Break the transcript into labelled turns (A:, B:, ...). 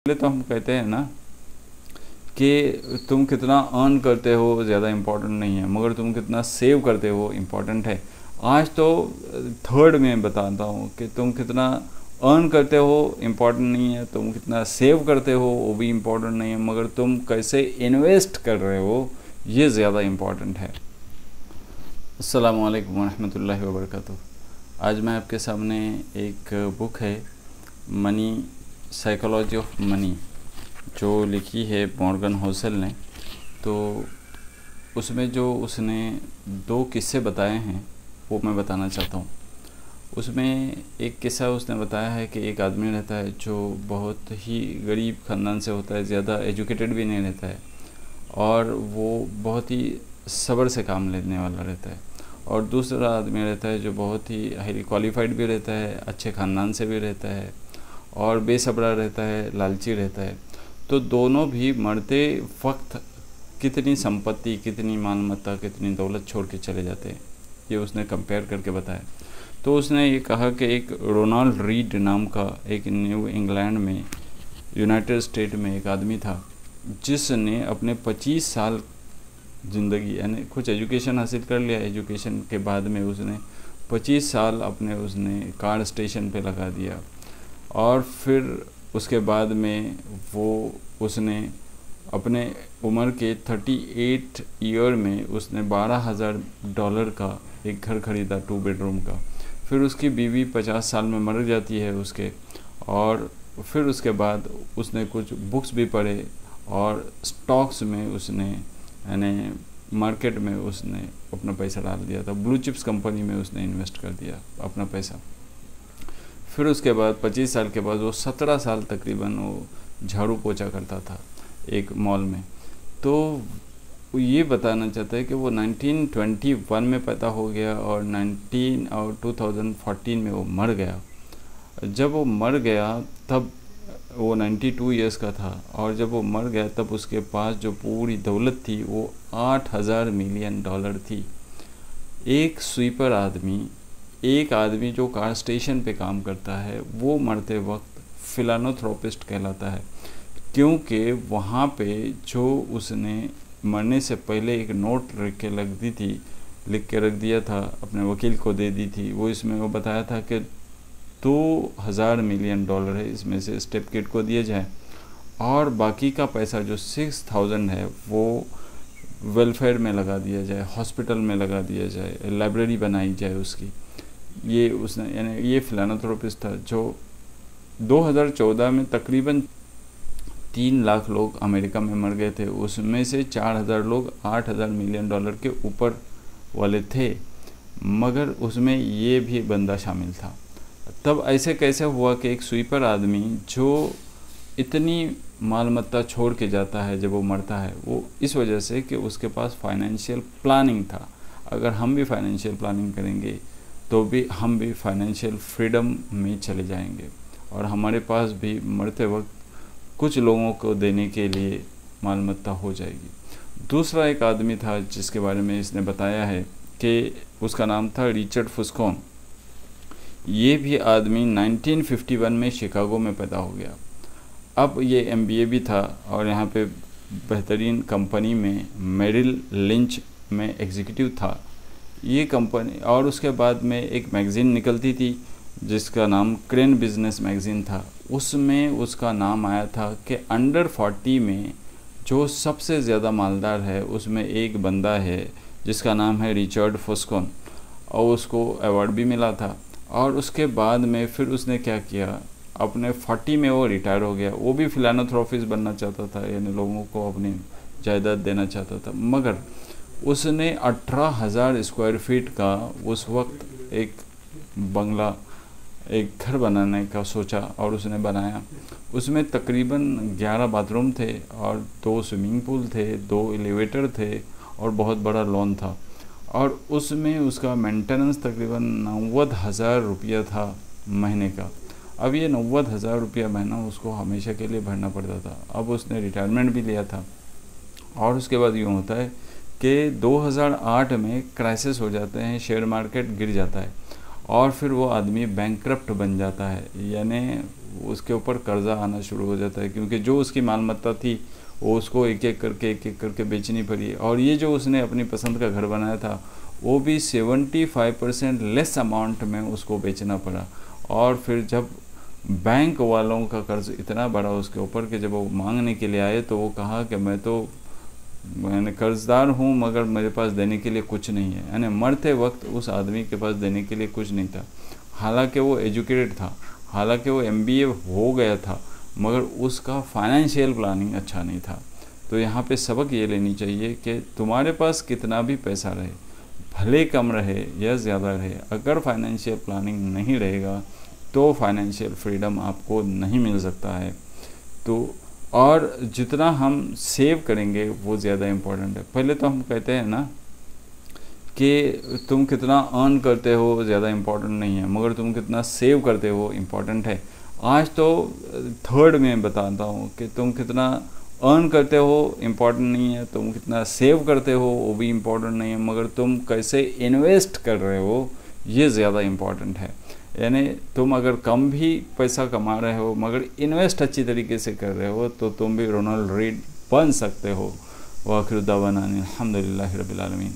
A: पहले तो हम कहते हैं ना कि तुम कितना अर्न करते हो ज़्यादा इम्पोर्टेंट नहीं है, मगर तुम कितना सेव करते हो इम्पोर्टेंट है। आज तो थर्ड में बताता हूँ कि तुम कितना अर्न करते हो इम्पोर्टेंट नहीं है, तुम कितना सेव करते हो वो भी इम्पोर्टेंट नहीं है, मगर तुम कैसे इन्वेस्ट कर रहे हो ये ज़्यादा इम्पोर्टेंट है। अस्सलामु अलैकुम वरहमतुल्लाहि वबरकातुहू। आज मैं आपके सामने एक बुक है मनी साइकोलॉजी ऑफ मनी, जो लिखी है मॉर्गन होसल ने। तो उसमें जो उसने दो किस्से बताए हैं वो मैं बताना चाहता हूँ। उसमें एक किस्सा उसने बताया है कि एक आदमी रहता है जो बहुत ही गरीब ख़ानदान से होता है, ज़्यादा एजुकेटेड भी नहीं रहता है, और वो बहुत ही सब्र से काम लेने वाला रहता है। और दूसरा आदमी रहता है जो बहुत ही हाईली क्वालिफाइड भी रहता है, अच्छे ख़ानदान से भी रहता है और बेसब्रा रहता है, लालची रहता है। तो दोनों भी मरते वक्त कितनी संपत्ति, कितनी मालमत्ता, कितनी दौलत छोड़ के चले जाते हैं, ये उसने कंपेयर करके बताया। तो उसने ये कहा कि एक रोनाल्ड रीड नाम का एक न्यू इंग्लैंड में यूनाइटेड स्टेट में एक आदमी था जिसने अपने 25 साल ज़िंदगी यानी कुछ एजुकेशन हासिल कर लिया। एजुकेशन के बाद में उसने 25 साल अपने उसने कार स्टेशन पे लगा दिया, और फिर उसके बाद में वो उसने अपने उम्र के 38 ईयर में उसने $12,000 का एक घर ख़रीदा, 2 बेडरूम का। फिर उसकी बीवी 50 साल में मर जाती है उसके, और फिर उसके बाद उसने कुछ बुक्स भी पढ़े और स्टॉक्स में उसने यानी मार्केट में उसने अपना पैसा डाल दिया था। ब्लू चिप्स कंपनी में उसने इन्वेस्ट कर दिया अपना पैसा। फिर उसके बाद 25 साल के बाद वो 17 साल तकरीबन वो झाड़ू पोछा करता था एक मॉल में। तो वो ये बताना चाहता है कि वो 1921 में पैदा हो गया और 2014 में वो मर गया। जब वो मर गया तब वो 92 इयर्स का था, और जब वो मर गया तब उसके पास जो पूरी दौलत थी वो $8,000 मिलियन थी। एक स्वीपर आदमी, एक आदमी जो कार स्टेशन पे काम करता है, वो मरते वक्त फिलानोथ्रोपिस्ट कहलाता है, क्योंकि वहाँ पे जो उसने मरने से पहले एक नोट लिख के रख दिया था, अपने वकील को दे दी थी। वो इसमें वो बताया था कि $2,000 मिलियन है, इसमें से स्टेप किड को दिया जाए और बाकी का पैसा जो 6,000 है वो वेलफेयर में लगा दिया जाए, हॉस्पिटल में लगा दिया जाए, लाइब्रेरी बनाई जाए उसकी। ये उसने यानी ये फिलानथ्रोपिस्ट था जो 2014 में तकरीबन 3 लाख लोग अमेरिका में मर गए थे। उसमें से 4,000 लोग $8,000 मिलियन के ऊपर वाले थे, मगर उसमें ये भी बंदा शामिल था। तब ऐसे कैसे हुआ कि एक स्वीपर आदमी जो इतनी मालमत्ता छोड़ के जाता है जब वो मरता है, वो इस वजह से कि उसके पास फाइनेंशियल प्लानिंग था। अगर हम भी फाइनेंशियल प्लानिंग करेंगे तो भी हम भी फाइनेंशियल फ्रीडम में चले जाएंगे, और हमारे पास भी मरते वक्त कुछ लोगों को देने के लिए मालमत्ता हो जाएगी। दूसरा एक आदमी था जिसके बारे में इसने बताया है कि उसका नाम था रिचर्ड फुस्कॉन। ये भी आदमी 1951 में शिकागो में पैदा हो गया। अब ये MBA भी था और यहाँ पे बेहतरीन कंपनी में मेरिल लिंच में एग्जीक्यूटिव था ये कंपनी। और उसके बाद में एक मैगज़ीन निकलती थी जिसका नाम क्रेन बिजनेस मैगज़ीन था। उसमें उसका नाम आया था कि अंडर 40 में जो सबसे ज़्यादा मालदार है उसमें एक बंदा है जिसका नाम है रिचर्ड फुस्कॉन, और उसको अवार्ड भी मिला था। और उसके बाद में फिर उसने क्या किया, अपने 40 में वो रिटायर हो गया। वो भी फिलानथ्रोपिस्ट बनना चाहता था, यानी लोगों को अपनी जायदाद देना चाहता था, मगर उसने 18,000 स्क्वायर फीट का उस वक्त एक बंगला, एक घर बनाने का सोचा और उसने बनाया। उसमें तकरीबन 11 बाथरूम थे और 2 स्विमिंग पूल थे, 2 एलिवेटर थे और बहुत बड़ा लॉन था। और उसमें उसका मेंटेनेंस तकरीबन 90,000 रुपया था महीने का। अब ये 90,000 रुपया महीना उसको हमेशा के लिए भरना पड़ता था। अब उसने रिटायरमेंट भी लिया था, और उसके बाद यूँ होता है कि 2008 में क्राइसिस हो जाते हैं, शेयर मार्केट गिर जाता है और फिर वो आदमी बैंकक्रप्ट बन जाता है, यानी उसके ऊपर कर्जा आना शुरू हो जाता है, क्योंकि जो उसकी मालमत्ता थी वो उसको एक एक करके बेचनी पड़ी। और ये जो उसने अपनी पसंद का घर बनाया था वो भी 75% लेस अमाउंट में उसको बेचना पड़ा। और फिर जब बैंक वालों का कर्ज इतना बड़ा उसके ऊपर कि जब वो मांगने के लिए आए तो वो कहा कि मैंने कर्जदार हूँ मगर मेरे पास देने के लिए कुछ नहीं है। यानी मरते वक्त उस आदमी के पास देने के लिए कुछ नहीं था। हालांकि वो एजुकेटेड था, हालांकि वो MBA हो गया था, मगर उसका फाइनेंशियल प्लानिंग अच्छा नहीं था। तो यहाँ पे सबक ये लेनी चाहिए कि तुम्हारे पास कितना भी पैसा रहे, भले कम रहे या ज़्यादा रहे, अगर फाइनेंशियल प्लानिंग नहीं रहेगा तो फाइनेंशियल फ्रीडम आपको नहीं मिल सकता है। तो और जितना हम सेव करेंगे वो ज़्यादा इम्पोर्टेंट है। पहले तो हम कहते हैं ना कि तुम कितना अर्न करते हो ज़्यादा इम्पोर्टेंट नहीं है, मगर तुम कितना सेव करते हो इम्पोर्टेंट है। आज तो थर्ड में बताता हूँ कि तुम कितना अर्न करते हो इम्पोर्टेंट नहीं है, तुम कितना सेव करते हो वो भी इम्पोर्टेंट नहीं है, मगर तुम कैसे इन्वेस्ट कर रहे हो ये ज़्यादा इम्पोर्टेंट है। यानी तुम अगर कम भी पैसा कमा रहे हो मगर इन्वेस्ट अच्छी तरीके से कर रहे हो तो तुम भी रोनाल्ड रीड बन सकते हो। वाखिर दावाना अल्हम्दुलिल्लाहि रब्बिल आलमीन।